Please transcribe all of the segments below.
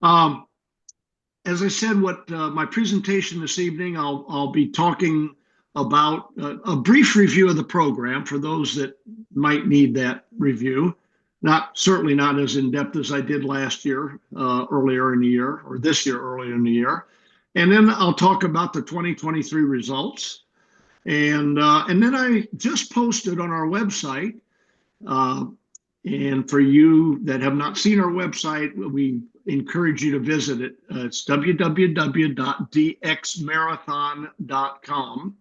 Um, as I said, what my presentation this evening, I'll be talking about a brief review of the program for those that might need that review. Not certainly not as in depth as I did last year, earlier in the year, or this year earlier in the year. And then I'll talk about the 2023 results. And then I just posted on our website. Uh, and for you that have not seen our website, we encourage you to visit it. It's www.dxmarathon.com.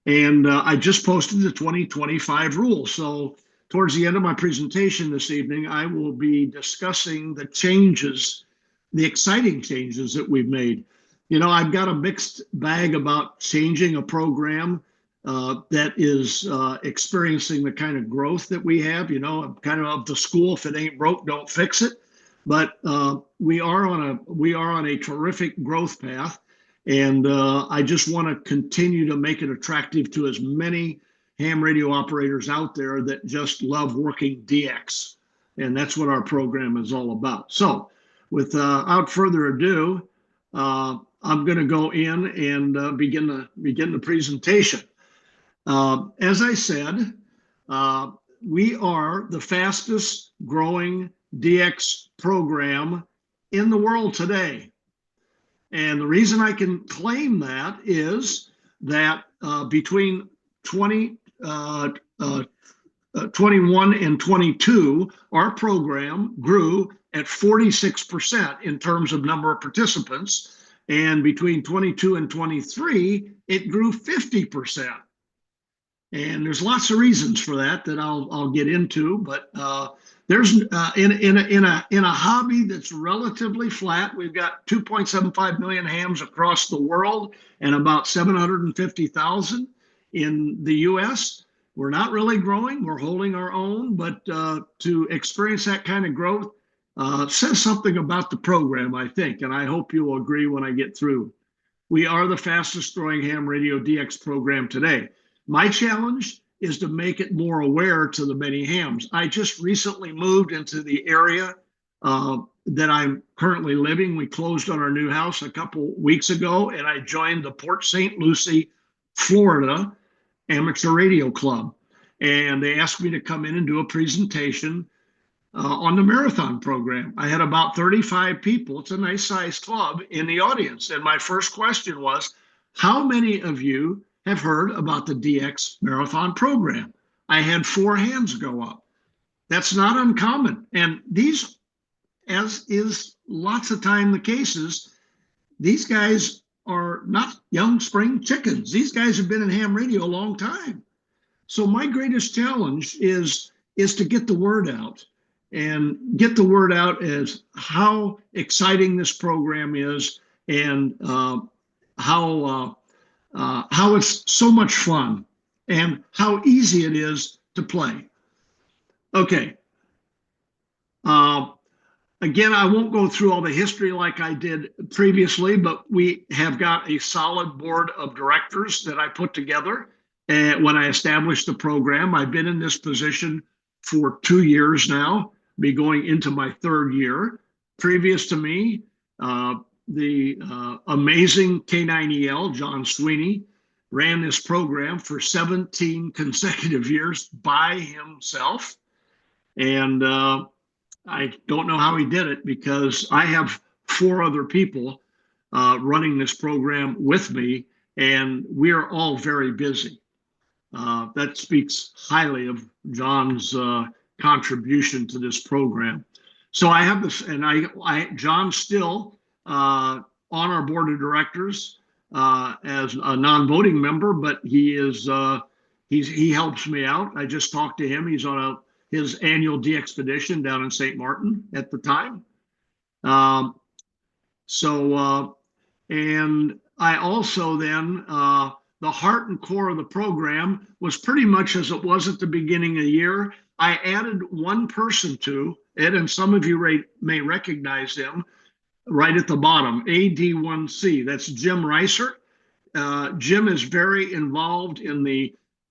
And I just posted the 2025 rules. So towards the end of my presentation this evening, I will be discussing the changes, the exciting changes that we've made. You know, I've got a mixed bag about changing a program that is experiencing the kind of growth that we have. You know, I'm kind of the school, if it ain't broke, don't fix it. But we are on a terrific growth path, and I just want to continue to make it attractive to as many ham radio operators out there that just love working DX, and that's what our program is all about. So, without further ado, I'm going to go in and begin the presentation. As I said, we are the fastest growing DX program in the world today. And the reason I can claim that is that between 21 and 22, our program grew at 46% in terms of number of participants. And between 22 and 23, it grew 50%. And there's lots of reasons for that I'll get into, but there's in a hobby that's relatively flat. We've got 2.75 million hams across the world and about 750,000 in the U.S. We're not really growing. We're holding our own, but to experience that kind of growth says something about the program, I think, and I hope you will agree when I get through. We are the fastest growing ham radio DX program today. My challenge is to make it more aware to the many hams. I just recently moved into the area that I'm currently living. We closed on our new house a couple weeks ago, and I joined the Port St. Lucie, Florida Amateur Radio Club. And they asked me to come in and do a presentation on the marathon program. I had about 35 people. It's a nice sized club in the audience. And my first question was, how many of you have heard about the DX marathon program? I had 4 hands go up. That's not uncommon. And these, as is lots of time the cases, these guys are not young spring chickens. These guys have been in ham radio a long time. So my greatest challenge is to get the word out, and get the word out as how exciting this program is, and how it's so much fun and how easy it is to play. Okay. Again, I won't go through all the history like I did previously, but we have got a solid board of directors that I put together when I established the program. I've been in this position for 2 years now, be going into my 3rd year. Previous to me, the amazing K9EL, John Sweeney, ran this program for 17 consecutive years by himself. And I don't know how he did it, because I have 4 other people running this program with me, and we are all very busy. That speaks highly of John's contribution to this program. So I have this, and John's still on our board of directors as a non-voting member, but he helps me out. I just talked to him. He's on his annual DXpedition down in St. Martin at the time. And I also then, the heart and core of the program was pretty much as it was at the beginning of the year. I added one person to it, and some of you may recognize him right at the bottom, AD1C. That's Jim Reiser. Jim is very involved in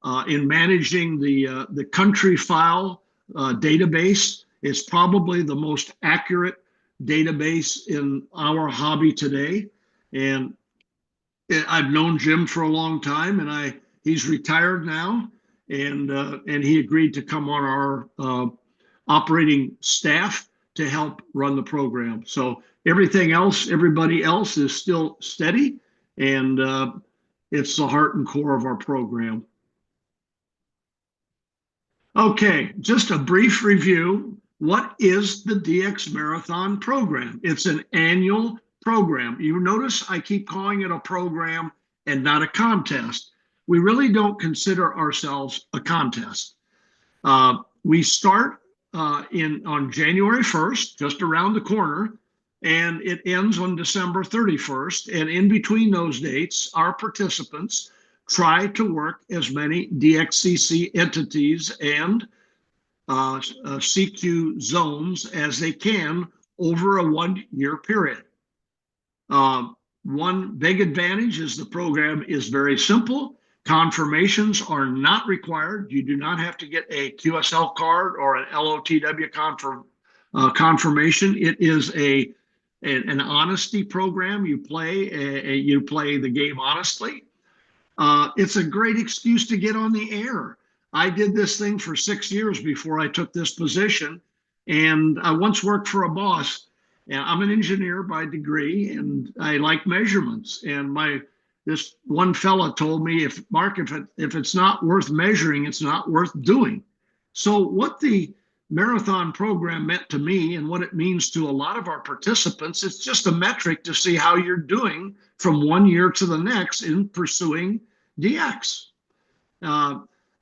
managing the country file database. It's probably the most accurate database in our hobby today. And I've known Jim for a long time, and he's retired now, and he agreed to come on our operating staff to help run the program. So everything else, everybody else is still steady, and it's the heart and core of our program. Okay, just a brief review. What is the DX Marathon program? It's an annual program. You notice I keep calling it a program and not a contest. We really don't consider ourselves a contest. We start on January 1st, just around the corner, and it ends on December 31st. And in between those dates, our participants try to work as many DXCC entities and CQ zones as they can over a 1-year period. One big advantage is the program is very simple. Confirmations are not required. You do not have to get a QSL card or an LOTW confirmation. It is an honesty program. You play the game honestly. It's a great excuse to get on the air. I did this thing for 6 years before I took this position, and I once worked for a boss. And I'm an engineer by degree, and I like measurements. And this one fella told me, if it's not worth measuring, it's not worth doing. So what the marathon program meant to me and what it means to a lot of our participants, it's just a metric to see how you're doing from 1 year to the next in pursuing DX.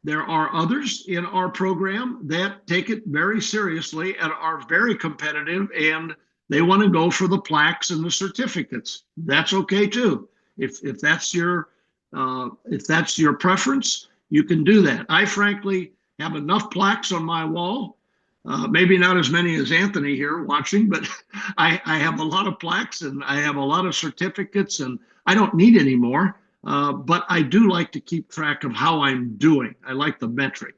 There are others in our program that take it very seriously and are very competitive, and they want to go for the plaques and the certificates. That's okay too. If that's your preference, you can do that. I frankly have enough plaques on my wall. Maybe not as many as Anthony here watching, but I have a lot of plaques and I have a lot of certificates, and I don't need any more. But I do like to keep track of how I'm doing. I like the metric.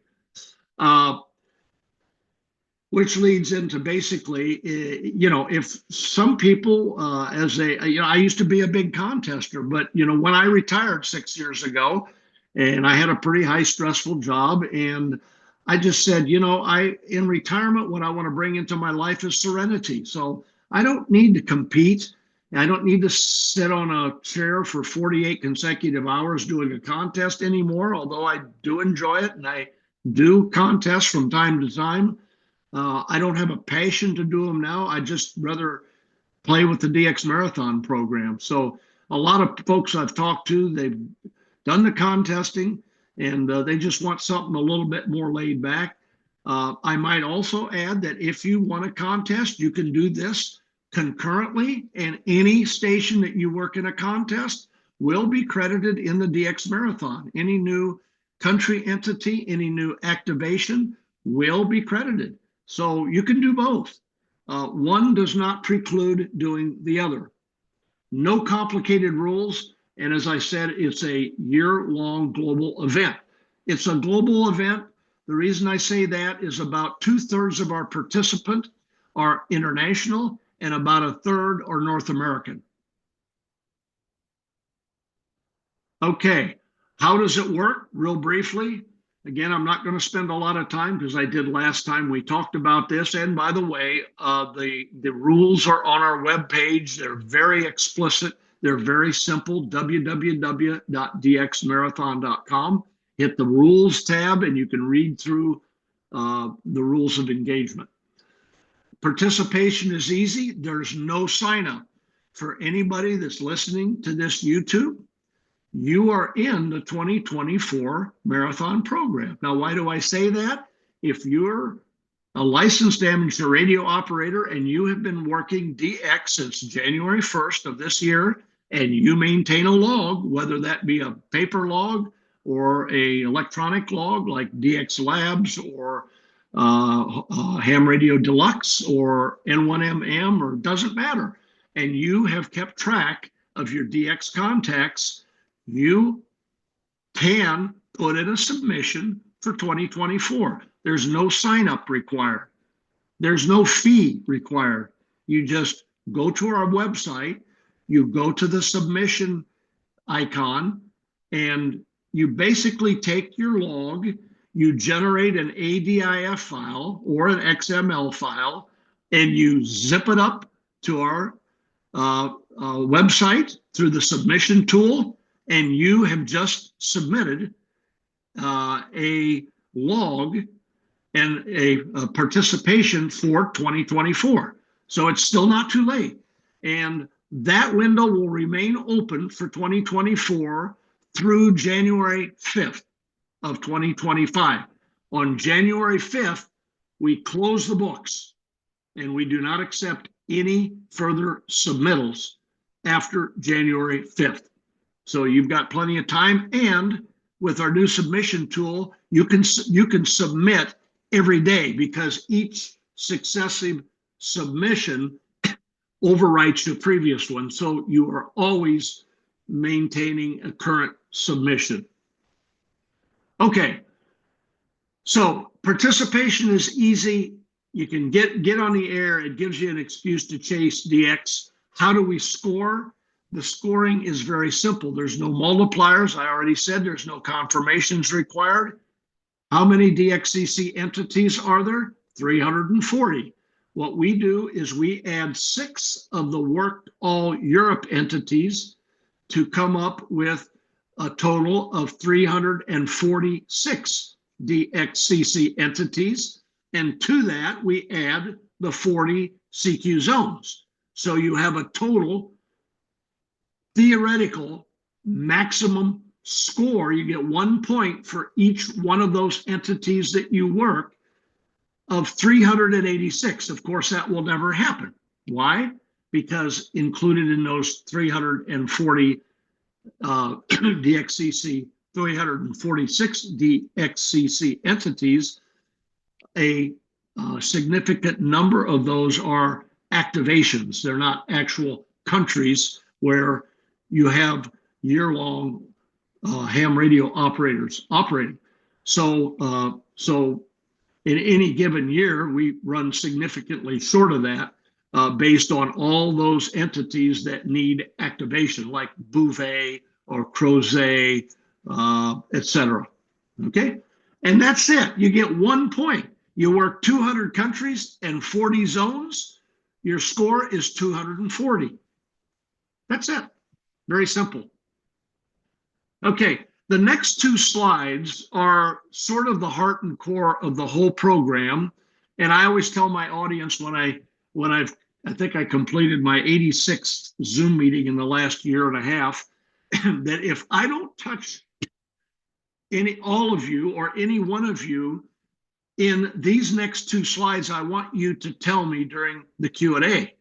Which leads into basically, if some people, I used to be a big contester, but, when I retired 6 years ago, and I had a pretty high stressful job, and I just said, in retirement, what I want to bring into my life is serenity. So I don't need to compete. I don't need to sit on a chair for 48 consecutive hours doing a contest anymore, although I do enjoy it, and I do contests from time to time. I don't have a passion to do them now. I just rather play with the DX Marathon program. So a lot of folks I've talked to, they've done the contesting, and they just want something a little bit more laid back. I might also add that if you want a contest, you can do this concurrently, and any station that you work in a contest will be credited in the DX Marathon. Any new country entity, any new activation will be credited. So you can do both. One does not preclude doing the other. No complicated rules. And as I said, it's a year-long global event. It's a global event. The reason I say that is about 2/3 of our participants are international and about 1/3 are North American. Okay, how does it work? Real briefly. Again, I'm not going to spend a lot of time because I did last time we talked about this. And by the way, the rules are on our webpage. They're very explicit. They're very simple. www.dxmarathon.com. Hit the rules tab and you can read through the rules of engagement. Participation is easy. There's no sign up. For anybody that's listening to this YouTube, you are in the 2024 marathon program. Now, why do I say that? If you're a licensed amateur radio operator and you have been working DX since January 1st of this year, and you maintain a log, whether that be a paper log or a electronic log like DX Labs or Ham Radio Deluxe or N1MM, or doesn't matter, and you have kept track of your DX contacts, you can put in a submission for 2024. There's no sign up required. There's no fee required. You just go to our website, you go to the submission icon, and you basically take your log, you generate an ADIF file or an XML file, and you zip it up to our website through the submission tool, and you have just submitted a log and a participation for 2024. So it's still not too late. And that window will remain open for 2024 through January 5th of 2025. On January 5th, we close the books and we do not accept any further submittals after January 5th. So you've got plenty of time, and with our new submission tool, you can submit every day, because each successive submission overwrites the previous one. So you are always maintaining a current submission. Okay, so participation is easy. You can get on the air. It gives you an excuse to chase DX. How do we score? The scoring is very simple. There's no multipliers. I already said there's no confirmations required. How many DXCC entities are there? 340. What we do is we add 6 of the Worked All Europe entities to come up with a total of 346 DXCC entities. And to that, we add the 40 CQ zones. So you have a total theoretical maximum score. You get 1 point for each one of those entities that you work, of 386. Of course, that will never happen. Why? Because included in those 340 DXCC, 346 DXCC entities, a significant number of those are activations. They're not actual countries where you have year-long ham radio operators operating. So in any given year, we run significantly short of that based on all those entities that need activation, like Bouvet or Crozet, etc. Okay, and that's it. You get 1 point. You work 200 countries and 40 zones. Your score is 240. That's it. Very simple. Okay, the next 2 slides are sort of the heart and core of the whole program. And I always tell my audience I think I completed my 86th Zoom meeting in the last year and a half, that if I don't touch all of you or any one of you in these next 2 slides, I want you to tell me during the Q&A,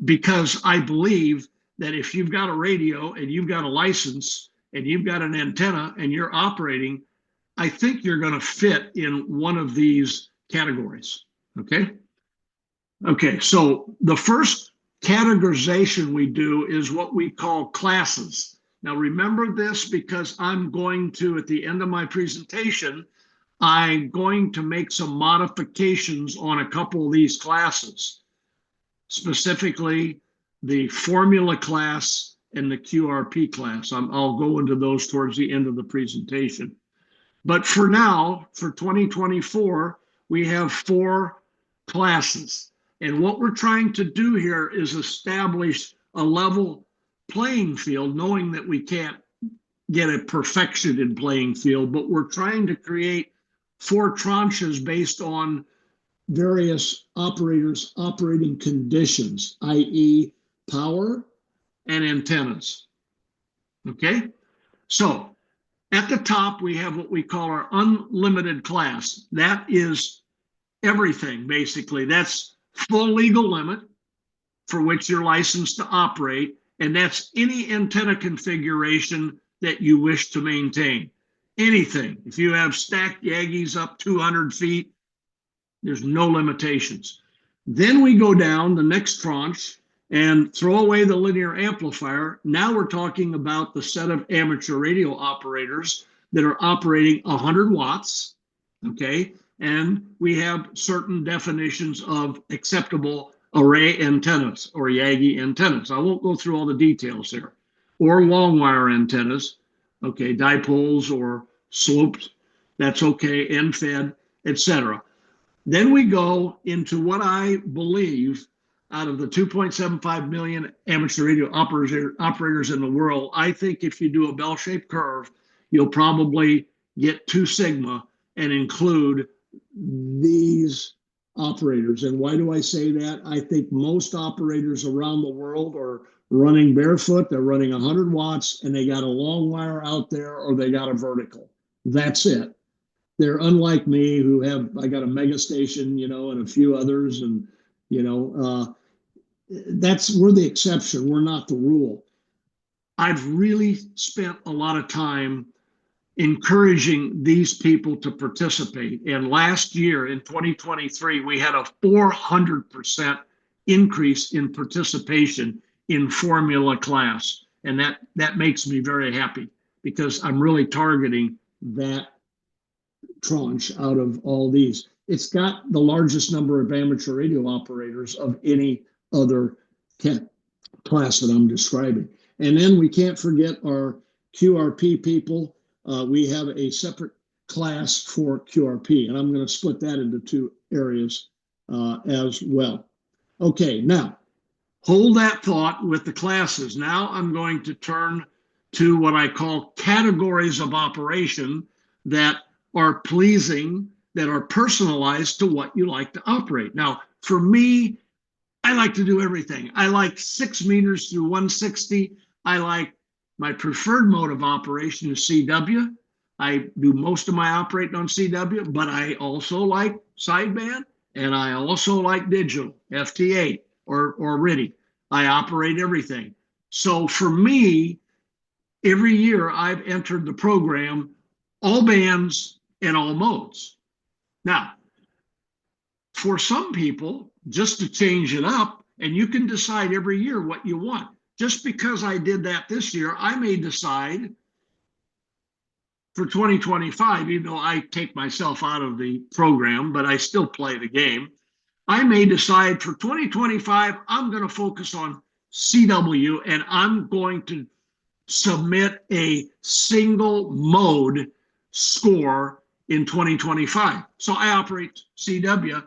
because I believe that if you've got a radio and you've got a license and you've got an antenna and you're operating, I think you're going to fit in one of these categories. Okay. Okay. So the first categorization we do is what we call classes. Now remember this, because I'm going to, at the end of my presentation, I'm going to make some modifications on a couple of these classes, specifically the formula class and the QRP class. I'll go into those towards the end of the presentation. But for now, for 2024, we have 4 classes. And what we're trying to do here is establish a level playing field, knowing that we can't get a perfection in playing field, but we're trying to create 4 tranches based on various operators' operating conditions, i.e. power and antennas. Okay, so at the top we have what we call our unlimited class. That is everything, basically. That's full legal limit for which you're licensed to operate, and that's any antenna configuration that you wish to maintain. Anything. If you have stacked Yankees up 200 feet, there's no limitations. Then we go down the next tranche and throw away the linear amplifier. Now we're talking about the set of amateur radio operators that are operating 100 watts, okay? And we have certain definitions of acceptable array antennas or Yagi antennas. I won't go through all the details here. Or long wire antennas, okay, dipoles or sloped, that's okay, end fed, etc. Then we go into what I believe out of the 2.75 million amateur radio operators in the world, I think if you do a bell-shaped curve, you'll probably get 2 sigma and include these operators. And why do I say that? I think most operators around the world are running barefoot, they're running 100 watts, and they got a long wire out there or they got a vertical. That's it. They're unlike me who I got a mega station, and a few others. And, we're the exception. We're not the rule. I've really spent a lot of time encouraging these people to participate. And last year in 2023, we had a 400% increase in participation in formula class. And that makes me very happy because I'm really targeting that tranche out of all these. It's got the largest number of amateur radio operators of any other class that I'm describing. And then we can't forget our QRP people. We have a separate class for QRP, and I'm going to split that into 2 areas as well. Okay, now hold that thought with the classes. Now I'm going to turn to what I call categories of operation that are pleasing, that are personalized to what you like to operate. Now, for me, I like to do everything. I like 6 meters through 160. I like my preferred mode of operation is CW. I do most of my operating on CW, but I also like sideband and I also like digital, FT8 or RIDI. I operate everything. So for me, every year I've entered the program, all bands and all modes. Now, for some people, just to change it up, and you can decide every year what you want. Just because I did that this year, I may decide for 2025, even though I take myself out of the program, but I still play the game. I may decide for 2025, I'm going to focus on CW and I'm going to submit a single mode score in 2025. So I operate CW.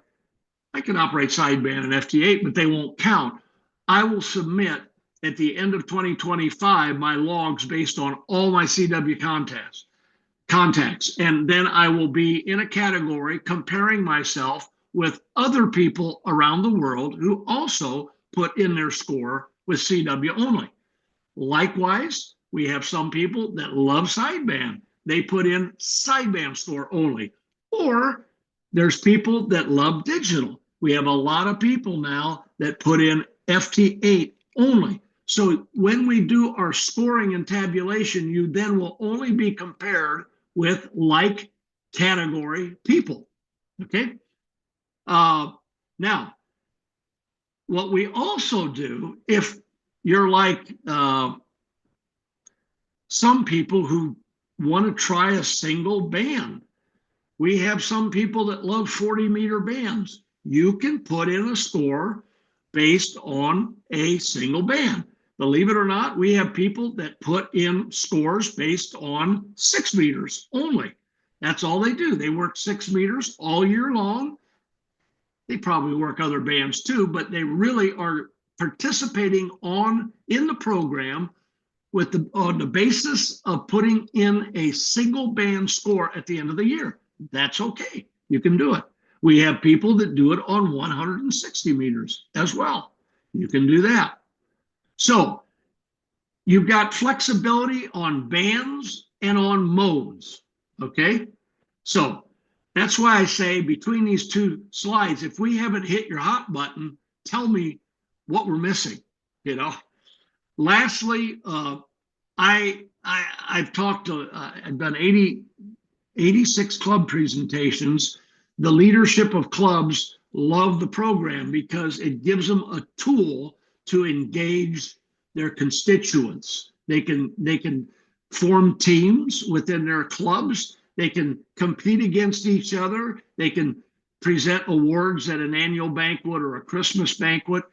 I can operate sideband and FT8, but they won't count. I will submit at the end of 2025 my logs based on all my CW contacts. And then I will be in a category comparing myself with other people around the world who also put in their score with CW only. Likewise, we have some people that love sideband. They put in sideband score only. Or there's people that love digital. We have a lot of people now that put in FT8 only. So when we do our scoring and tabulation, you then will only be compared with like category people, okay? Now, what we also do, if you're like some people who want to try a single band, we have some people that love 40-meter bands. You can put in a score based on a single band. Believe it or not, we have people that put in scores based on 6 meters only. That's all they do. They work 6 meters all year long. They probably work other bands too, but they really are participating in the program on the basis of putting in a single band score at the end of the year. That's okay. You can do it. We have people that do it on 160 meters as well. You can do that. So you've got flexibility on bands and on modes, okay? So that's why I say between these 2 slides, if we haven't hit your hot button, tell me what we're missing, Lastly, I've talked to, I've done 86 club presentations. The leadership of clubs love the program because it gives them a tool to engage their constituents. They can form teams within their clubs. They can compete against each other. They can present awards at an annual banquet or a Christmas banquet.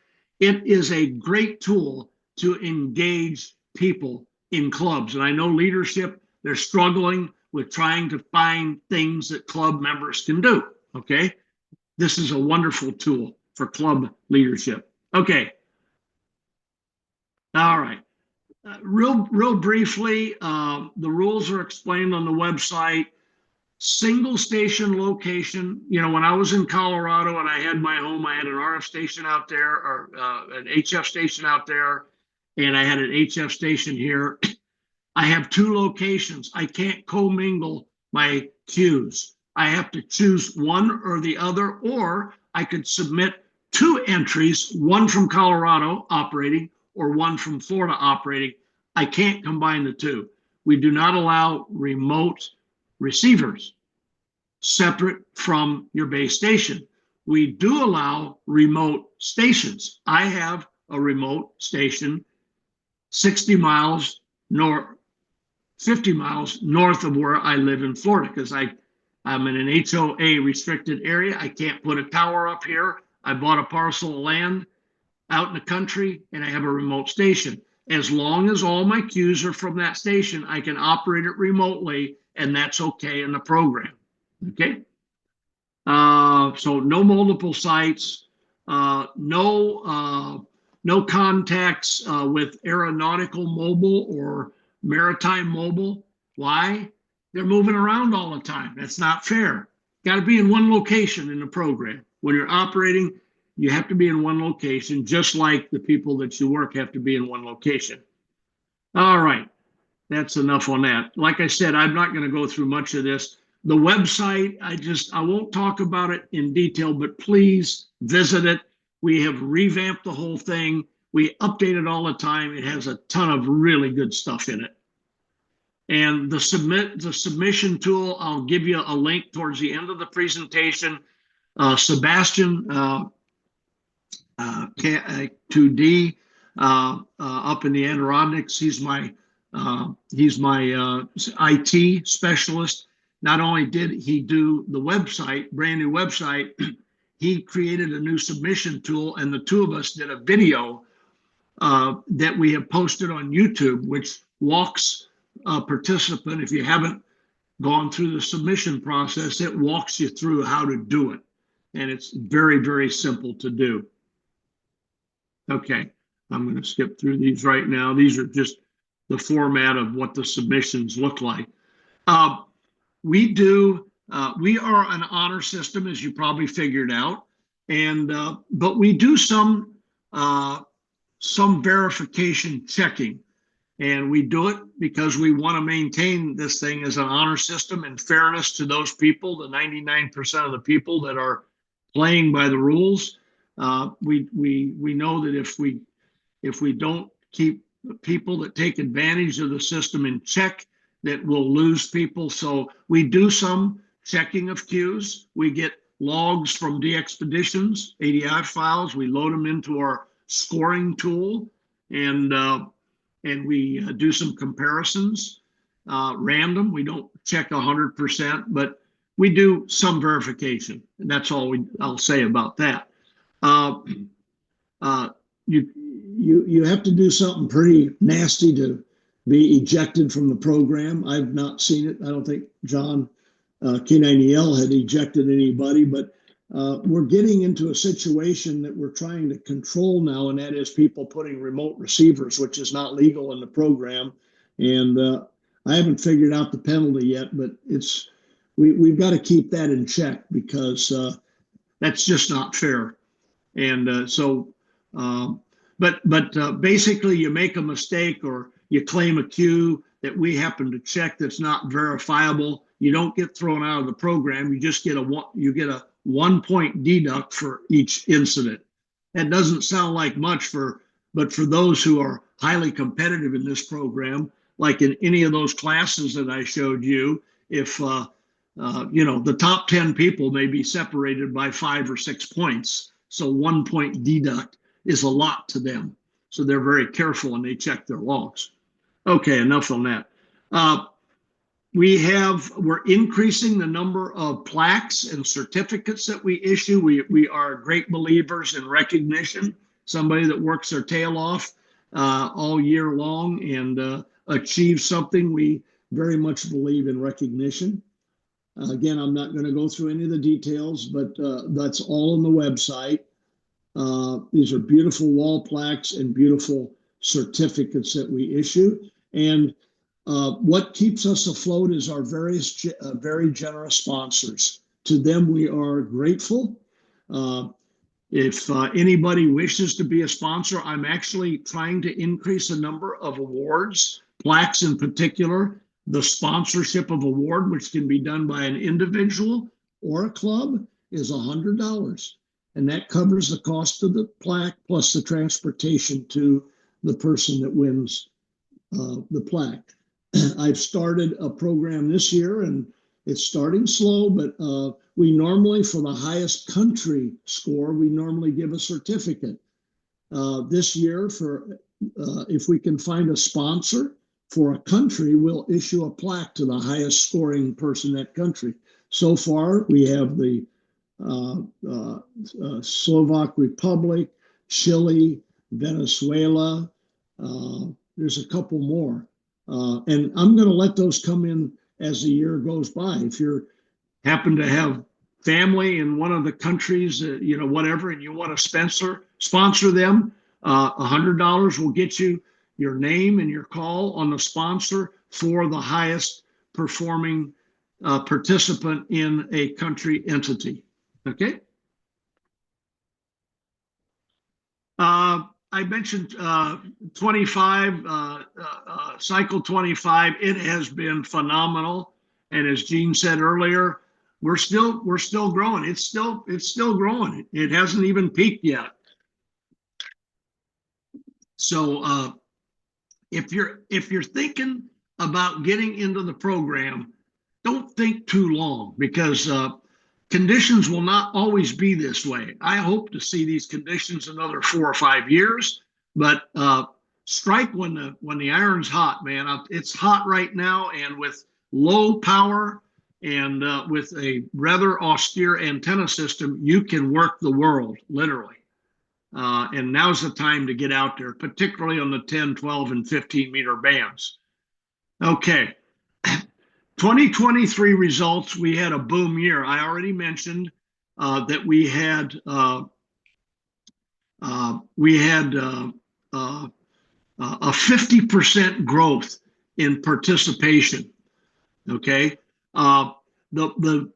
It is a great tool to engage people in clubs. And I know leadership, they're struggling with trying to find things that club members can do. Okay. This is a wonderful tool for club leadership. Okay. All right. Real briefly, the rules are explained on the website. Single station location. You know, when I was in Colorado and I had my home, I had an RF station out there, or an HF station out there, and I had an HF station here. I have two locations. I can't commingle my queues. I have to choose one or the other, or I could submit two entries, one from Colorado operating or one from Florida operating. I can't combine the two. We do not allow remote receivers separate from your base station. We do allow remote stations. I have a remote station 60 miles north, 50 miles north of where I live in Florida, because I'm in an HOA restricted area. I can't put a tower up here. I bought a parcel of land out in the country and I have a remote station. As long as all my queues are from that station, I can operate it remotely, and that's okay in the program. Okay. So no multiple sites, no contacts with aeronautical mobile or maritime mobile. Why? They're moving around all the time. That's not fair. Got to be in one location in the program. When you're operating, you have to be in one location, just like the people that you work have to be in one location. All right, that's enough on that. Like I said, I'm not going to go through much of this. The website, I won't talk about it in detail, but please visit it. We have revamped the whole thing. We update it all the time. It has a ton of really good stuff in it. And the submission tool, I'll give you a link towards the end of the presentation. Sebastian 2D up in the Adirondacks, he's my IT specialist. Not only did he do the website, brand new website, he created a new submission tool, and the two of us did a video that we have posted on YouTube, which walks a participant. If you haven't gone through the submission process, it walks you through how to do it. And it's very, very simple to do. Okay, I'm going to skip through these right now. These are just the format of what the submissions look like. We are an honor system, as you probably figured out, and but we do some verification checking, and we do it because we want to maintain this thing as an honor system in fairness to those people, the 99% of the people that are playing by the rules. We know that if we don't keep people that take advantage of the system in check, that we'll lose people. So we do some checking of queues. We get logs from DXpeditions, ADI files. We load them into our scoring tool, and we do some comparisons, random. We don't check 100%, but we do some verification, and that's all I'll say about that. You have to do something pretty nasty to be ejected from the program. I've not seen it. I don't think John K9EL had ejected anybody, but we're getting into a situation that we're trying to control now, and that is people putting remote receivers, which is not legal in the program. And I haven't figured out the penalty yet, but we've got to keep that in check, because that's just not fair. And but basically, you make a mistake or you claim a queue that we happen to check that's not verifiable, you don't get thrown out of the program. You just get a 1 point deduct for each incident. That doesn't sound like much, but for those who are highly competitive in this program, like in any of those classes that I showed you, if the top 10 people may be separated by 5 or 6 points, so 1 point deduct is a lot to them. So they're very careful and they check their logs. Okay, enough on that. we're increasing the number of plaques and certificates that we issue. We are great believers in recognition. Somebody that works their tail off all year long and achieves something, we very much believe in recognition. Again, I'm not going to go through any of the details, but that's all on the website. These are beautiful wall plaques and beautiful certificates that we issue. And what keeps us afloat is our very generous sponsors. To them, we are grateful. If anybody wishes to be a sponsor, I'm actually trying to increase the number of awards, plaques in particular, the sponsorship of award, which can be done by an individual or a club, is $100. And that covers the cost of the plaque plus the transportation to the person that wins the plaque. I've started a program this year, and it's starting slow, but we normally, for the highest country score, we normally give a certificate. This year, if we can find a sponsor for a country, we'll issue a plaque to the highest scoring person in that country. So far, we have the Slovak Republic, Chile, Venezuela. There's a couple more. And I'm going to let those come in as the year goes by. If you happen to have family in one of the countries, whatever, and you want to sponsor them, $100 will get you your name and your call on the sponsor for the highest performing participant in a country entity. Okay. I mentioned 25, cycle 25. It has been phenomenal, and as Gene said earlier, we're still growing. It's still growing. It hasn't even peaked yet. So if you're thinking about getting into the program, don't think too long, because conditions will not always be this way. I hope to see these conditions another 4 or 5 years, but strike when the iron's hot, man. It's hot right now, and with low power and with a rather austere antenna system, you can work the world, literally. And now's the time to get out there, particularly on the 10, 12, and 15 meter bands. Okay. 2023 results, we had a boom year. I already mentioned that we had a 50% growth in participation. Okay, I'm not going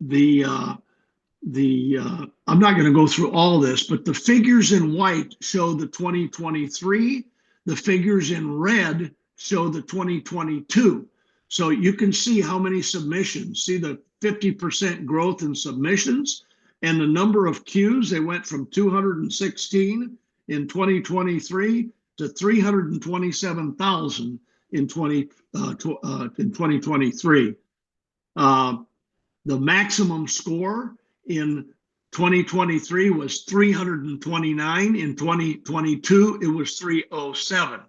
to go through all this, but the figures in white show the 2023. The figures in red show the 2022. So you can see how many submissions. See the 50% growth in submissions, and the number of queues. They went from 216 in 2023 to 327,000 in 2023. The maximum score in 2023 was 329. In 2022, it was 307.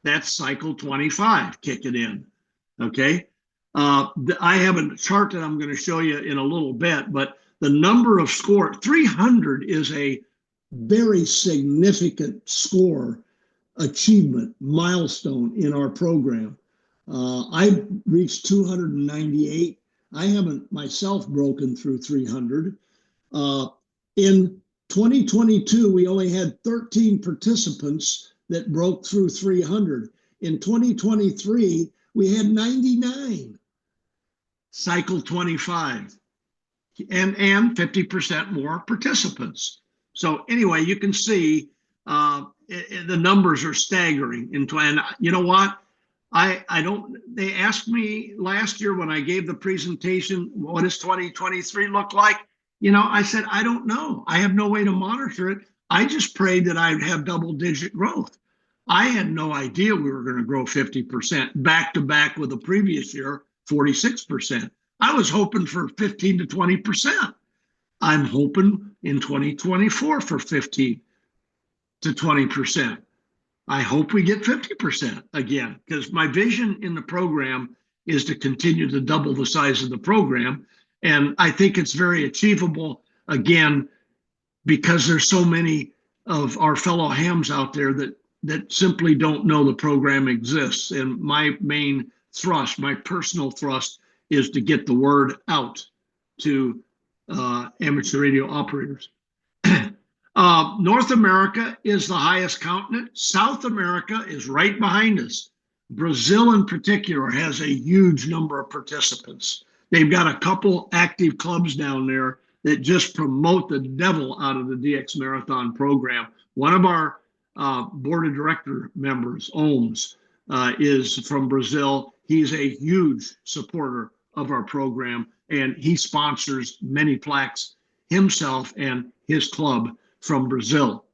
That's cycle 25 kicking in. Okay. I have a chart that I'm going to show you in a little bit, but the number of score, 300 is a very significant score achievement milestone in our program. I reached 298. I haven't myself broken through 300. In 2022, we only had 13 participants that broke through 300. In 2023, we had 99. Cycle 25, and 50% more participants. So anyway, you can see the numbers are staggering. And you know what? They asked me last year when I gave the presentation, what does 2023 look like? I said, I don't know. I have no way to monitor it. I just prayed that I'd have double-digit growth. I had no idea we were going to grow 50% back to back with the previous year, 46%. I was hoping for 15 to 20%. I'm hoping in 2024 for 15 to 20%. I hope we get 50% again, because my vision in the program is to continue to double the size of the program. And I think it's very achievable, again, because there's so many of our fellow hams out there that simply don't know the program exists. And my main thrust, my personal thrust, is to get the word out to amateur radio operators. North America is the highest continent. South America is right behind us. Brazil in particular has a huge number of participants. They've got a couple active clubs down there that just promote the devil out of the DX Marathon program. One of our board of director members, Ohms, is from Brazil. He's a huge supporter of our program, and he sponsors many plaques himself and his club from Brazil.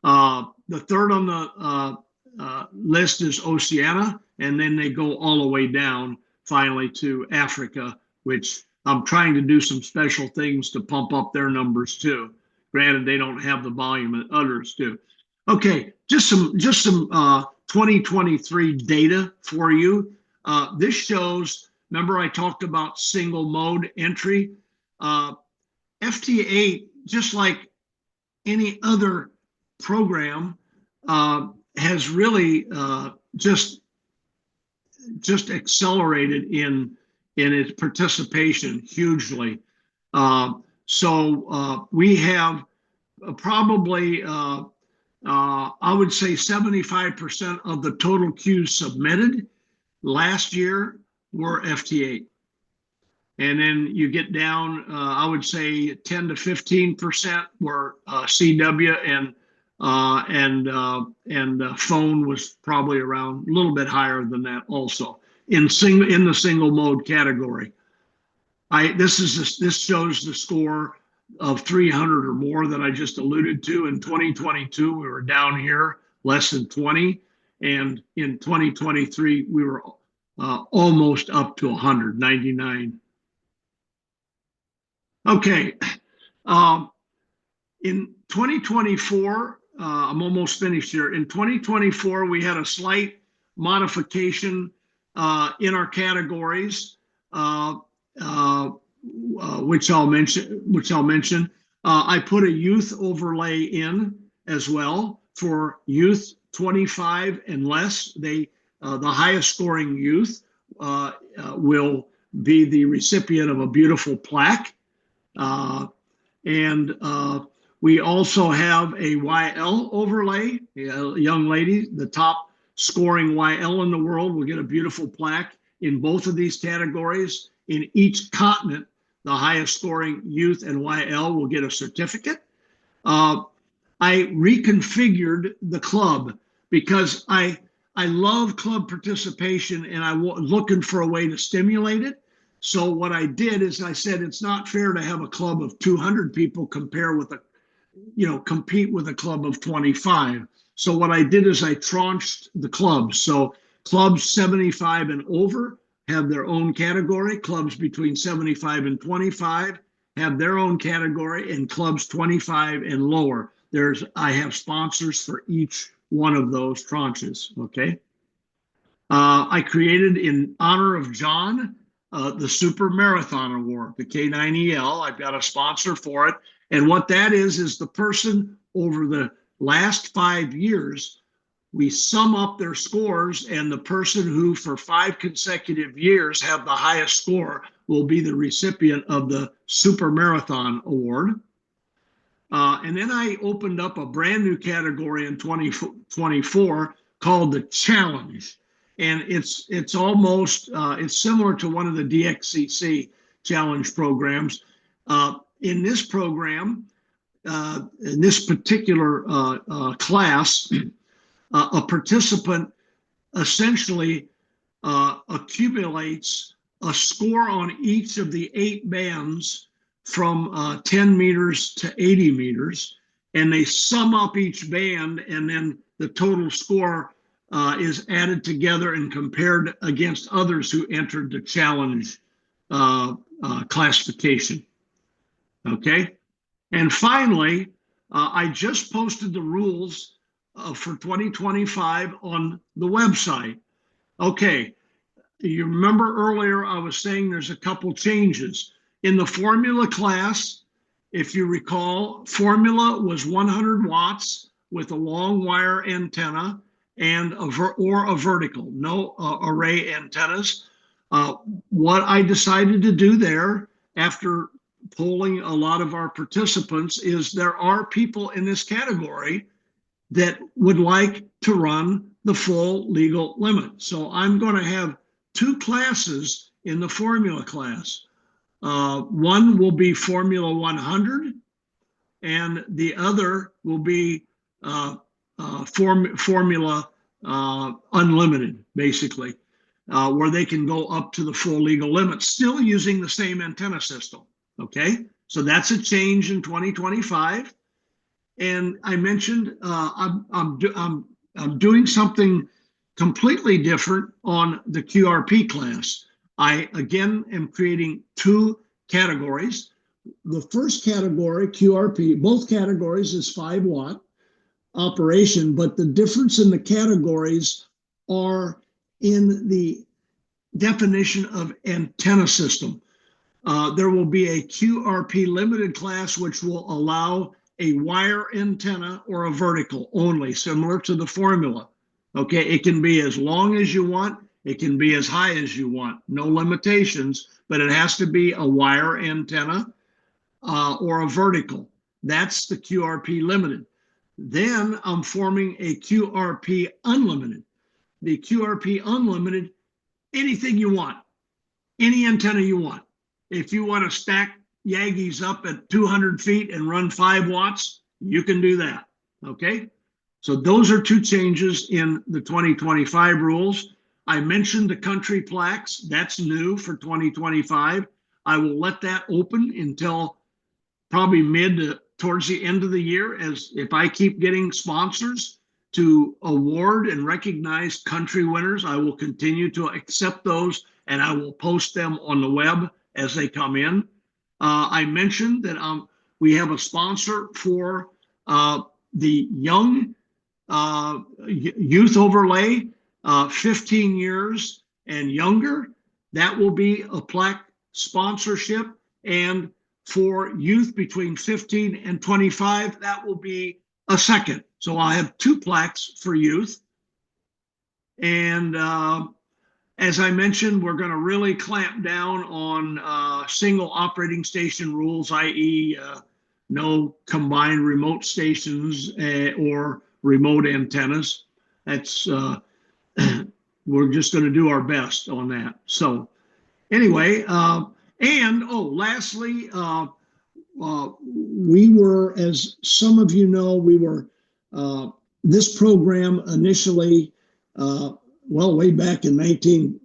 The third on the list is Oceania, and then they go all the way down finally to Africa, which I'm trying to do some special things to pump up their numbers too. Granted, they don't have the volume that others do. Okay, just some 2023 data for you. This shows, remember I talked about single mode entry. FT8, just like any other program, has really just accelerated in its participation hugely. So we have probably, I would say 75% of the total queues submitted last year were FT8. And then you get down, I would say 10 to 15% were CW, and phone was probably around a little bit higher than that also in the single mode category. This shows the score of 300 or more that I just alluded to. In 2022, we were down here less than 20, and in 2023 we were almost up to 199. Okay, in 2024, I'm almost finished here. In 2024, we had a slight modification in our categories, which I'll mention. I put a youth overlay in as well for youth 25 and less. The highest scoring youth will be the recipient of a beautiful plaque. And we also have a YL overlay. A young lady, the top scoring YL in the world, will get a beautiful plaque in both of these categories. In each continent, the highest scoring youth and YL will get a certificate. I reconfigured the club because I love club participation, and I was looking for a way to stimulate it. So what I did is I said it's not fair to have a club of 200 people compete with a club of 25. So what I did is I tranched the clubs. So clubs 75 and over have their own category. Clubs between 75 and 25 have their own category, and clubs 25 and lower. I have sponsors for each one of those tranches. Okay. I created, in honor of John, the Super Marathon Award, the K9EL. I've got a sponsor for it. And what that is the person over the last 5 years, we sum up their scores, and the person who for 5 consecutive years have the highest score will be the recipient of the Super Marathon Award. And then I opened up a brand new category in 2024 called the Challenge. And it's almost, it's similar to one of the DXCC challenge programs. In this program, in this particular class, a participant essentially accumulates a score on each of the 8 bands from 10 meters to 80 meters, and they sum up each band, and then the total score is added together and compared against others who entered the challenge classification. Okay, and finally, I just posted the rules for 2025 on the website. Okay, You remember earlier I was saying there's a couple changes. In the formula class, if you recall, formula was 100 watts with a long wire antenna and a vertical, no array antennas. What I decided to do there after polling a lot of our participants is there are people in this category that would like to run the full legal limit. So I'm going to have two classes in the formula class. One will be Formula 100, and the other will be Formula Unlimited, basically, where they can go up to the full legal limit, still using the same antenna system. Okay, so that's a change in 2025. And I mentioned I'm doing something completely different on the QRP class. I again am creating two categories. The first category, QRP, both categories is 5-watt operation, but the difference in the categories are in the definition of antenna system. There will be a QRP limited class, which will allow a wire antenna or a vertical only, similar to the formula. Okay, it can be as long as you want, it can be as high as you want, no limitations, but it has to be a wire antenna or a vertical. That's the QRP limited. Then I'm forming a QRP unlimited. The QRP unlimited, anything you want, any antenna you want. If you want to stack Yagis up at 200 feet and run 5 watts, you can do that. Okay, so those are two changes in the 2025 rules. I mentioned the country plaques. That's new for 2025. I will let that open until probably towards the end of the year, as if I keep getting sponsors to award and recognize country winners, I will continue to accept those and I will post them on the web as they come in. I mentioned that we have a sponsor for the young youth overlay, 15 years and younger. That will be a plaque sponsorship. And for youth between 15 and 25, that will be a second. So I have two plaques for youth. And as I mentioned, we're going to really clamp down on single operating station rules, i.e. No combined remote stations or remote antennas. That's we're just going to do our best on that. So anyway, lastly, we were, as some of you know, we were this program initially, way back in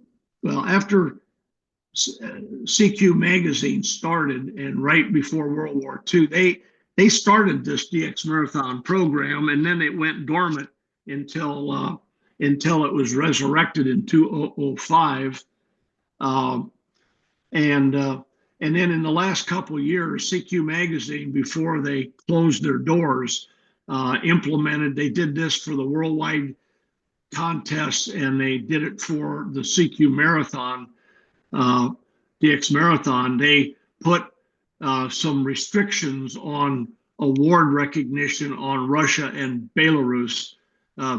after CQ magazine started and right before World War II, they started this DX Marathon program, and then it went dormant until it was resurrected in 2005. And then in the last couple of years, CQ magazine, before they closed their doors, they did this for the worldwide contests, and they did it for the CQ marathon, DX marathon. They put some restrictions on award recognition on Russia and Belarus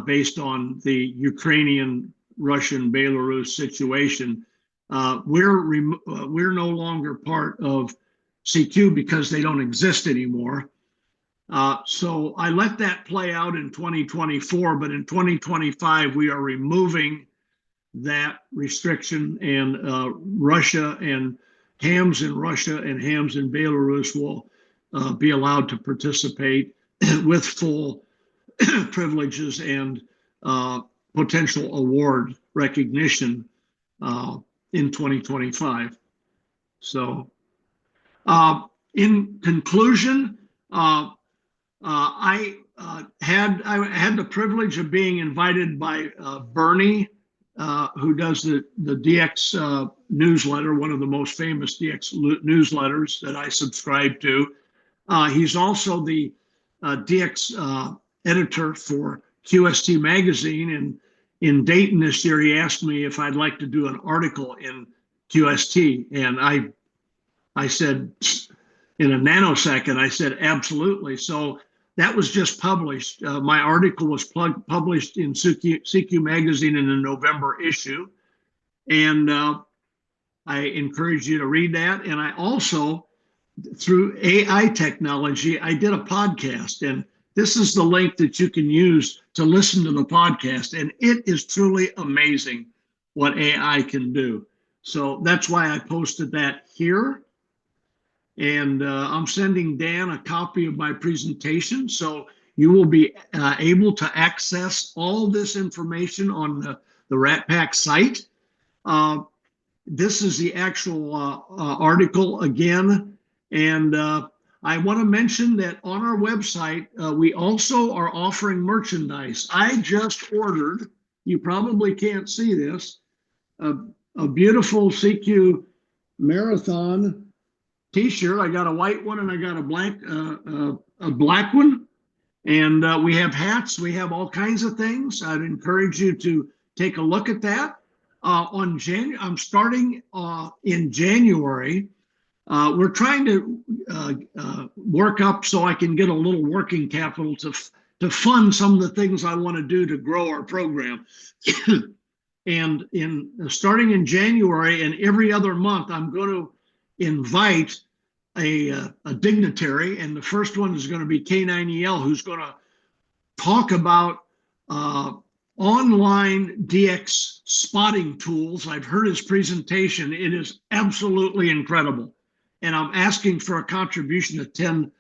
based on the Ukrainian, Russian, Belarus situation. We're no longer part of CQ because they don't exist anymore. So I let that play out in 2024, but in 2025, we are removing that restriction, and Russia and hams in Russia and hams in Belarus will be allowed to participate with full privileges and potential award recognition in 2025. So in conclusion, I had the privilege of being invited by Bernie, who does the DX newsletter, one of the most famous DX newsletters that I subscribe to. He's also the DX editor for QST magazine, and in Dayton this year, he asked me if I'd like to do an article in QST, and I said, in a nanosecond, I said, absolutely. So that was just published. My article was published in CQ Magazine in the November issue. And I encourage you to read that. And I also, through AI technology, I did a podcast. And this is the link that you can use to listen to the podcast. And it is truly amazing what AI can do. So that's why I posted that here. And I'm sending Dan a copy of my presentation. So you will be able to access all this information on the RATPAC site. This is the actual article again. And I want to mention that on our website, we also are offering merchandise. I just ordered, you probably can't see this, a beautiful CQ Marathon T-shirt. I got a white one and I got a black one. And we have hats. We have all kinds of things. I'd encourage you to take a look at that. I'm starting in January. We're trying to work up so I can get a little working capital to fund some of the things I want to do to grow our program. And starting in January and every other month, I'm going to invite a dignitary, and the first one is going to be K9EL, who's going to talk about online DX spotting tools. I've heard his presentation. It is absolutely incredible. And I'm asking for a contribution of $10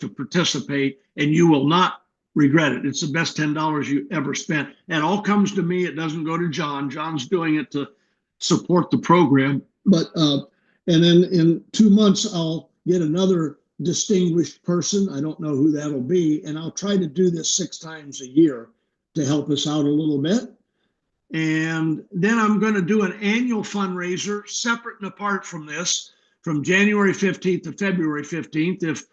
to participate, and you will not regret it. It's the best $10 you ever spent. It all comes to me. It doesn't go to John. John's doing it to support the program. But and then in 2 months, I'll get another distinguished person. I don't know who that'll be. And I'll try to do this 6 times a year to help us out a little bit. And then I'm going to do an annual fundraiser separate and apart from this, from January 15th to February 15th. If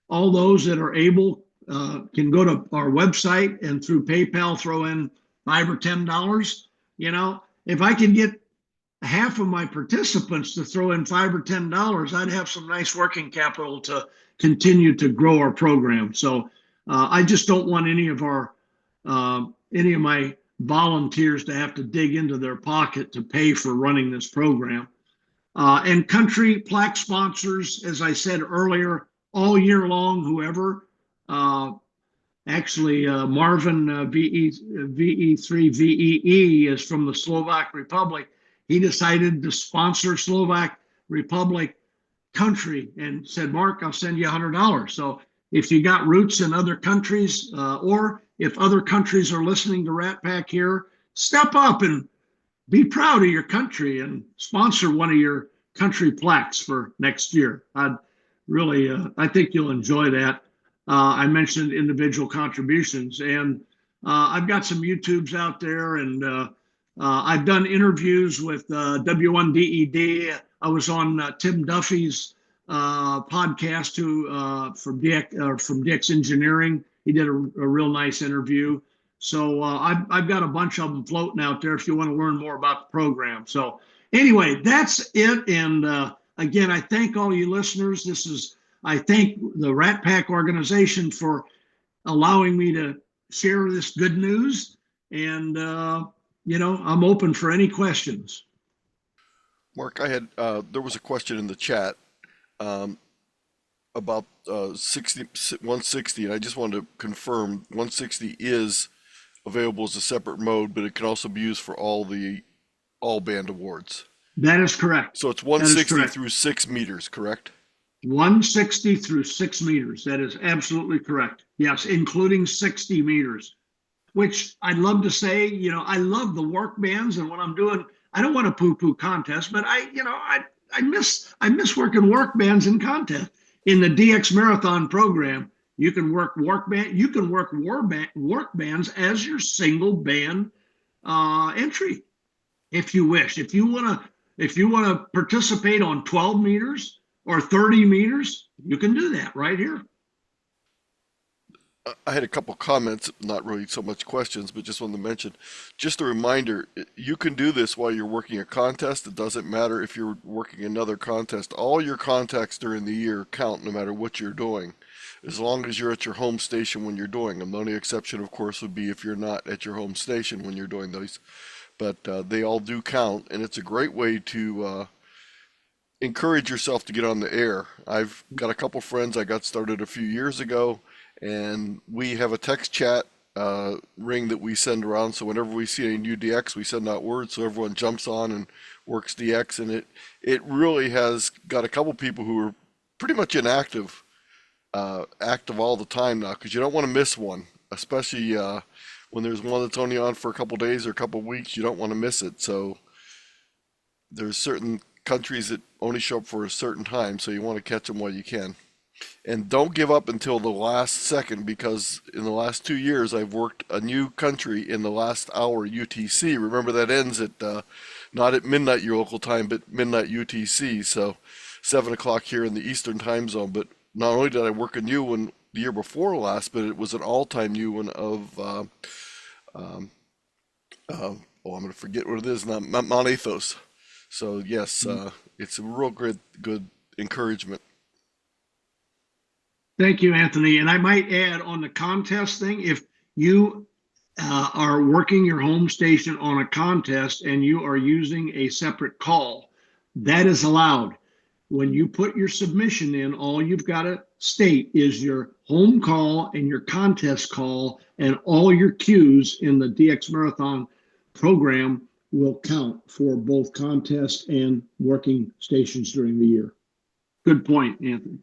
all those that are able can go to our website and through PayPal throw in $5 or $10, you know, if I can get half of my participants to throw in $5 or $10, I'd have some nice working capital to continue to grow our program. So I just don't want any of my volunteers to have to dig into their pocket to pay for running this program. And country plaque sponsors, as I said earlier, all year long, whoever. Actually, Marvin VE3VEE is from the Slovak Republic. He decided to sponsor Slovak Republic country and said, Mark, I'll send you $100. So if you got roots in other countries, or if other countries are listening to RATPAC here, step up and be proud of your country and sponsor one of your country plaques for next year. I'd really, I think you'll enjoy that. I mentioned individual contributions, and I've got some YouTubes out there, and I've done interviews with W1DED. I was on Tim Duffy's podcast from DX Engineering. He did a real nice interview. So I've got a bunch of them floating out there if you want to learn more about the program. So anyway, that's it. And again, I thank all you listeners. I thank the RATPAC organization for allowing me to share this good news. And, you know, I'm open for any questions. Mark, there was a question in the chat about 160, and I just wanted to confirm 160 is available as a separate mode, but it can also be used for all band awards. That is correct. So it's 160 through 6 meters, correct? 160 through 6 meters. That is absolutely correct. Yes, including 60 meters, which I'd love to say, you know, I love the work bands, and what I'm doing, I don't want to poo-poo contests, but I miss working work bands in contest. In the DX Marathon program, you can work work bands as your single band entry, if you wish. If you want to participate on 12 meters or 30 meters, you can do that right here. I had a couple comments, not really so much questions, but just wanted to mention, just a reminder, you can do this while you're working a contest. It doesn't matter if you're working another contest. All your contacts during the year count no matter what you're doing, as long as you're at your home station when you're doing them. The only exception, of course, would be if you're not at your home station when you're doing those. But they all do count, and it's a great way to encourage yourself to get on the air. I've got a couple friends I got started a few years ago, and we have a text chat ring that we send around. So whenever we see a new DX, we send out words so everyone jumps on and works DX. And it really has got a couple people who are pretty much inactive, active all the time now, because you don't want to miss one, especially when there's one that's only on for a couple days or a couple weeks. You don't want to miss it. So there's certain countries that only show up for a certain time, so you want to catch them while you can. And don't give up until the last second, because in the last 2 years I've worked a new country in the last hour UTC. Remember, that ends at not at midnight your local time, but midnight UTC, so 7 o'clock here in the Eastern time zone. But not only did I work a new one the year before last, but it was an all-time new one of oh, I'm going to forget what it is now, Mount Athos. So yes, it's a real good encouragement. Thank you, Anthony. And I might add on the contest thing, if you are working your home station on a contest and you are using a separate call, that is allowed. When you put your submission in, all you've got to state is your home call and your contest call, and all your cues in the DX Marathon program will count for both contest and working stations during the year. Good point, Anthony.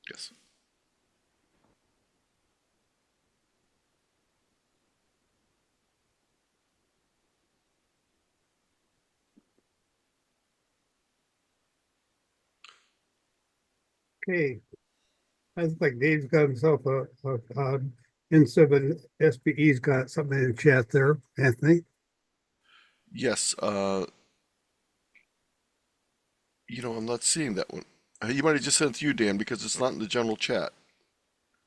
Yes. Okay, I think Dave's got himself a N7 SPE's got something in the chat there, Anthony. Yes. I'm not seeing that one. You might have just sent it to you, Dan, because it's not in the general chat.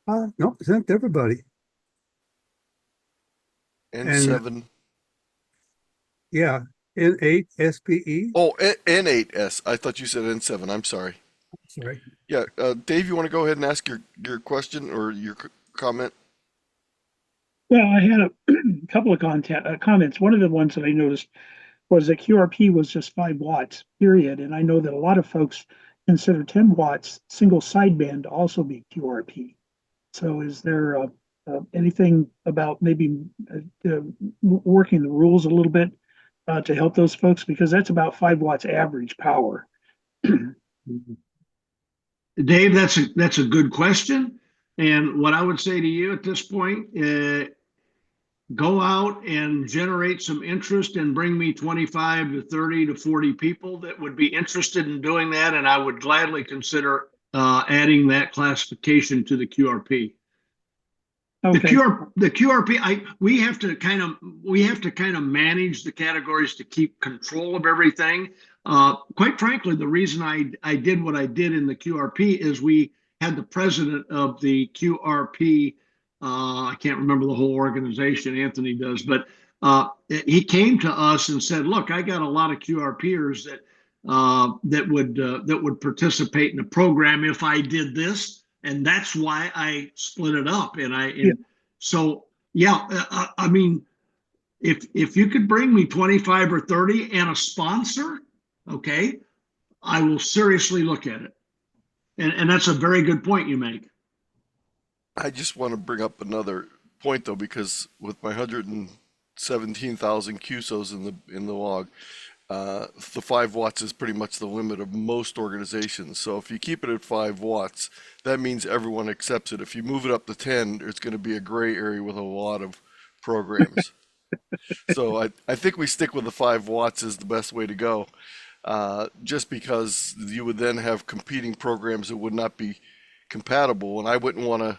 No, sent to everybody. And N7. yeah, N8 SPE. Oh, N8S. I thought you said N7. I'm sorry. Sorry. Yeah, Dave, you want to go ahead and ask your question or your comment? Well, I had a couple of comments. One of the ones that I noticed was that QRP was just 5 watts, period. And I know that a lot of folks consider 10 watts single sideband to also be QRP. So is there anything about maybe working the rules a little bit to help those folks? Because that's about 5 watts average power. Dave, that's a good question. And what I would say to you at this point, go out and generate some interest and bring me 25 to 30 to 40 people that would be interested in doing that. And I would gladly consider adding that classification to the QRP. Okay. The QRP, we have to kind of manage the categories to keep control of everything. Quite frankly, the reason I did what I did in the QRP is we had the president of the QRP. I can't remember the whole organization. Anthony does, but he came to us and said, "Look, I got a lot of QRPers that would participate in the program if I did this." And that's why I split it up. So yeah, I mean, if you could bring me 25 or 30 and a sponsor, okay, I will seriously look at it. And that's a very good point you make. I just want to bring up another point though, because with my 117,000 QSOs in the log, the 5 watts is pretty much the limit of most organizations. So if you keep it at 5 watts, that means everyone accepts it. If you move it up to 10, there's going to be a gray area with a lot of programs. So I think we stick with the 5 watts is the best way to go, just because you would then have competing programs that would not be compatible. And I wouldn't want to,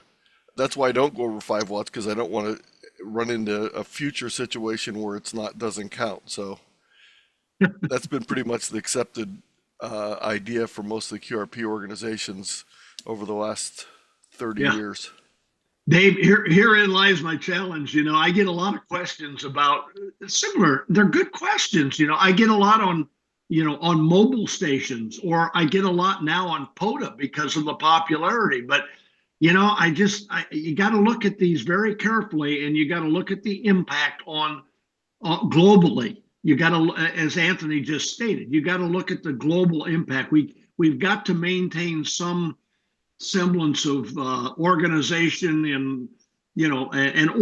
that's why I don't go over 5 watts, because I don't want to run into a future situation where doesn't count. So that's been pretty much the accepted idea for most of the QRP organizations over the last 30 years. Dave, herein lies my challenge. I get a lot of questions about similar. They're good questions. I get a lot on mobile stations, or I get a lot now on POTA because of the popularity. But you got to look at these very carefully, and you got to look at the impact on globally. You got to, as Anthony just stated, you got to look at the global impact. We've got to maintain some semblance of organization and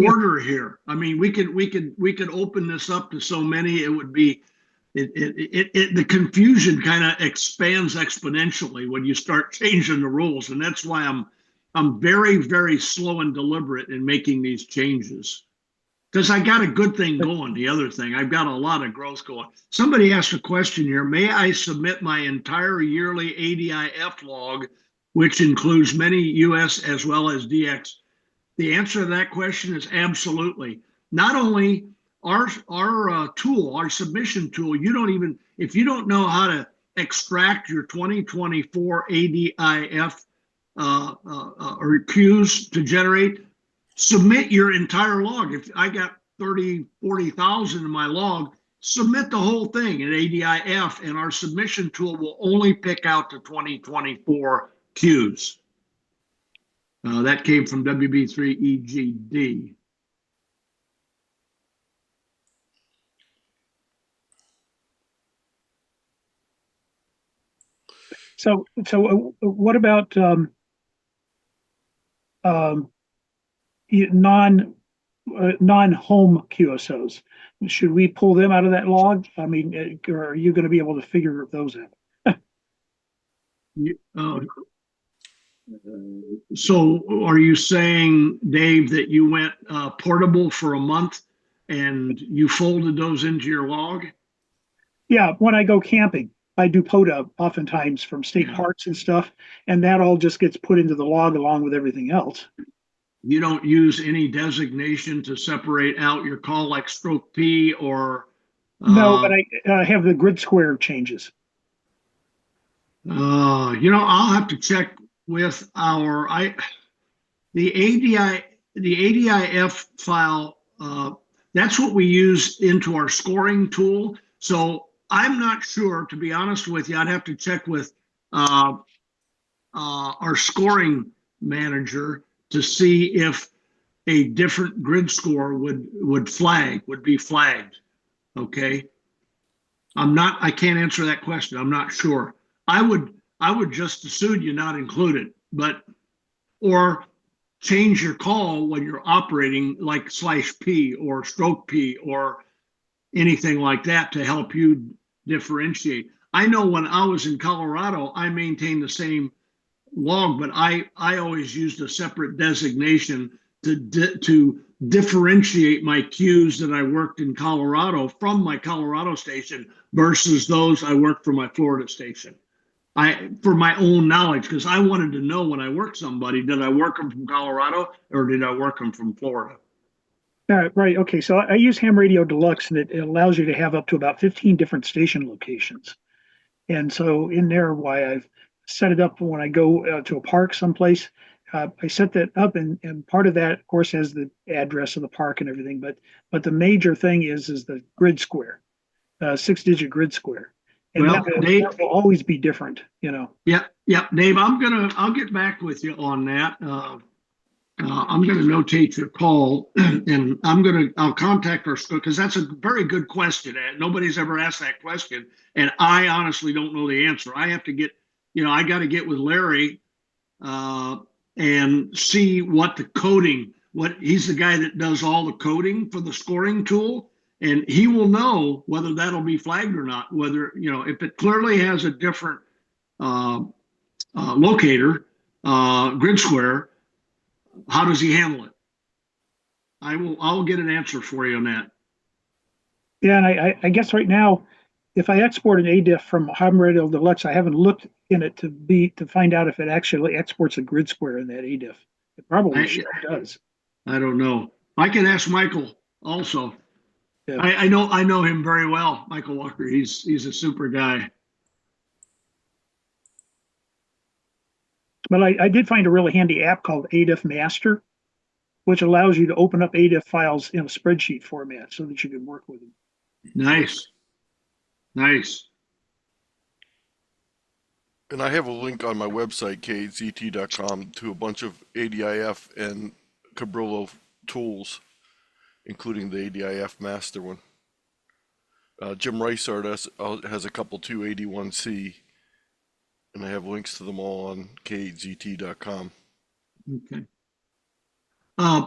order here. I mean, we could open this up to so many. It would be the confusion kind of expands exponentially when you start changing the rules, and that's why I'm very, very slow and deliberate in making these changes. Because I got a good thing going. The other thing, I've got a lot of growth going. Somebody asked a question here. May I submit my entire yearly ADIF log, which includes many US as well as DX? The answer to that question is absolutely. Not only our tool, our submission tool, if you don't know how to extract your 2024 ADIF or queues to generate, submit your entire log. If I got 40,000 in my log, submit the whole thing in ADIF, and our submission tool will only pick out the 2024 queues. That came from WB3EGD. So what about non-home QSOs? Should we pull them out of that log? I mean, are you going to be able to figure those out? So are you saying, Dave, that you went portable for a month and you folded those into your log? Yeah, when I go camping, I do POTA oftentimes from state parks and stuff, and that all just gets put into the log along with everything else. You don't use any designation to separate out your call like stroke P or? No, but I have the grid square changes. I'll have to check with the ADIF file. That's what we use into our scoring tool. So I'm not sure, to be honest with you. I'd have to check with our scoring manager to see if a different grid score would be flagged. Okay. I can't answer that question. I'm not sure. I would just assume you not include it, or change your call when you're operating like /P or stroke P or anything like that to help you differentiate. I know when I was in Colorado, I maintained the same log, but I always used a separate designation to differentiate my queues that I worked in Colorado from my Colorado station versus those I worked for my Florida station. For my own knowledge, because I wanted to know when I worked somebody, did I work them from Colorado or did I work them from Florida? Right. Okay. So I use Ham Radio Deluxe, and it allows you to have up to about 15 different station locations. And so in there, why I've set it up when I go to a park someplace, I set that up, and part of that, of course, has the address of the park and everything. But the major thing is the grid square, 6-digit grid square. And that will always be different, Yeah, Dave, I'll get back with you on that. I'm gonna notate your call, and I'll contact our school, because that's a very good question. Nobody's ever asked that question, and I honestly don't know the answer. I have to get, I got to get with Larry and see what the coding. He's the guy that does all the coding for the scoring tool. And he will know whether that'll be flagged or not, whether, if it clearly has a different locator, grid square, how does he handle it? I'll get an answer for you on that. Yeah, and I guess right now, if I export an ADIF from Ham Radio Deluxe, I haven't looked in it to find out if it actually exports a grid square in that ADIF. It probably does. I don't know. I can ask Michael also. Yeah. I know him very well, Michael Walker. He's a super guy. But I did find a really handy app called ADIF Master, which allows you to open up ADIF files in a spreadsheet format so that you can work with them. Nice. Nice. And I have a link on my website, kzt.com, to a bunch of ADIF and Cabrillo tools, including the ADIF master one. Jim Reisart has a couple too, 81C, and I have links to them all on kzt.com. Okay.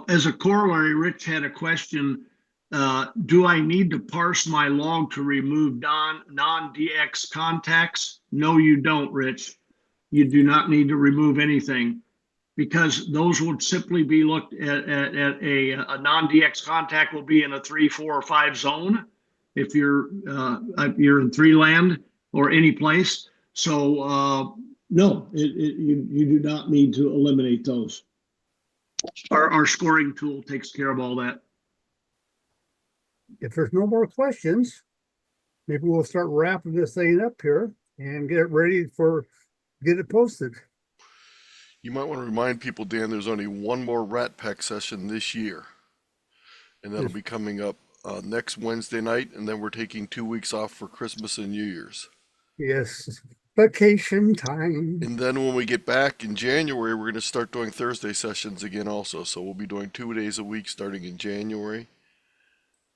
As a corollary, Rich had a question. Do I need to parse my log to remove non-DX contacts? No, you don't, Rich. You do not need to remove anything, because those would simply be looked at a non-DX contact will be in a 3, 4, or 5 zone if you're in 3 land or any place. So no, you do not need to eliminate those. Our scoring tool takes care of all that. If there's no more questions, maybe we'll start wrapping this thing up here and get ready get it posted. You might want to remind people, Dan, there's only one more RATPAC session this year, and that'll be coming up next Wednesday night, and then we're taking 2 weeks off for Christmas and New Year's. Yes, vacation time. And then when we get back in January, we're going to start doing Thursday sessions again also. So we'll be doing 2 days a week starting in January,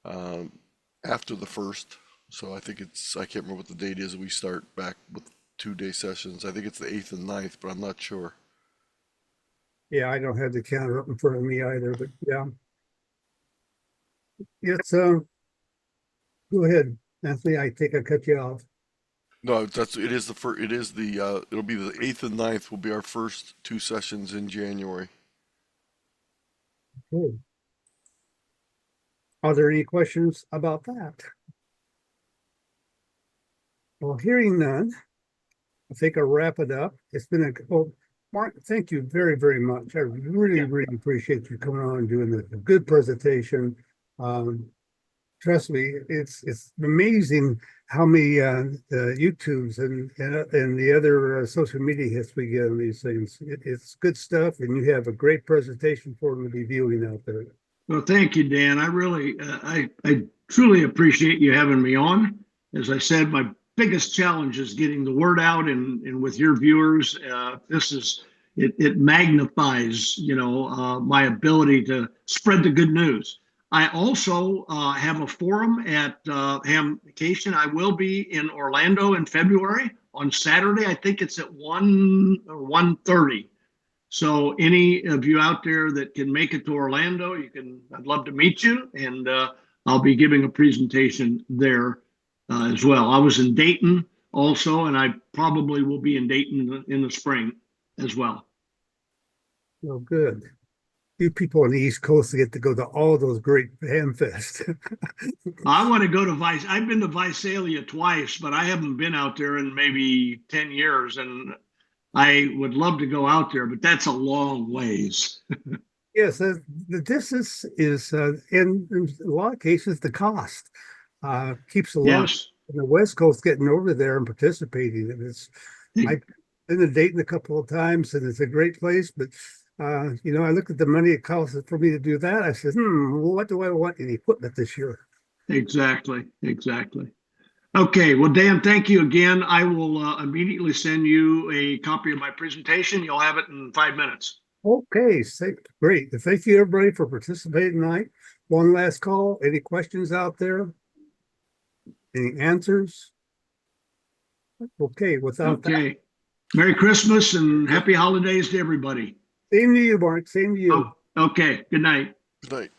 after the 1st. So I think I can't remember what the date is. We start back with 2-day sessions. I think it's the 8th and 9th, but I'm not sure. Yeah, I don't have the counter up in front of me either, but yeah. Yes, go ahead, Anthony. I think I cut you off. No, it'll be the 8th and 9th will be our first 2 sessions in January. Okay. Are there any questions about that? Well, hearing none, I think I'll wrap it up. It's been Mark, thank you very, very much. I really, really appreciate you coming on and doing a good presentation. Trust me, it's amazing how many YouTubes and the other social media hits we get on these things. It's good stuff, and you have a great presentation for them to be viewing out there. Well, thank you, Dan. I really, I truly appreciate you having me on. As I said, my biggest challenge is getting the word out, and with your viewers, it magnifies, my ability to spread the good news. I also have a forum at Ham Vacation. I will be in Orlando in February on Saturday. I think it's at 1 or 1:30. So any of you out there that can make it to Orlando, I'd love to meet you, and I'll be giving a presentation there as well. I was in Dayton also, and I probably will be in Dayton in the spring as well. Well, good. You people on the East Coast get to go to all those great ham fests. I want to go to I've been to Visalia twice, but I haven't been out there in maybe 10 years, and I would love to go out there, but that's a long ways. Yes, the distance is, in a lot of cases, the cost keeps a lot in the West Coast getting over there and participating. I've been to Dayton a couple of times, and it's a great place, but I look at the money it costs for me to do that. I said, what do I want in equipment this year? Exactly. Okay, well, Dan, thank you again. I will immediately send you a copy of my presentation. You'll have it in 5 minutes. Okay, great. Thank you, everybody, for participating tonight. One last call. Any questions out there? Any answers? Okay, that. Merry Christmas and happy holidays to everybody. Same to you, Mark. Same to you. Okay, good night. Good night.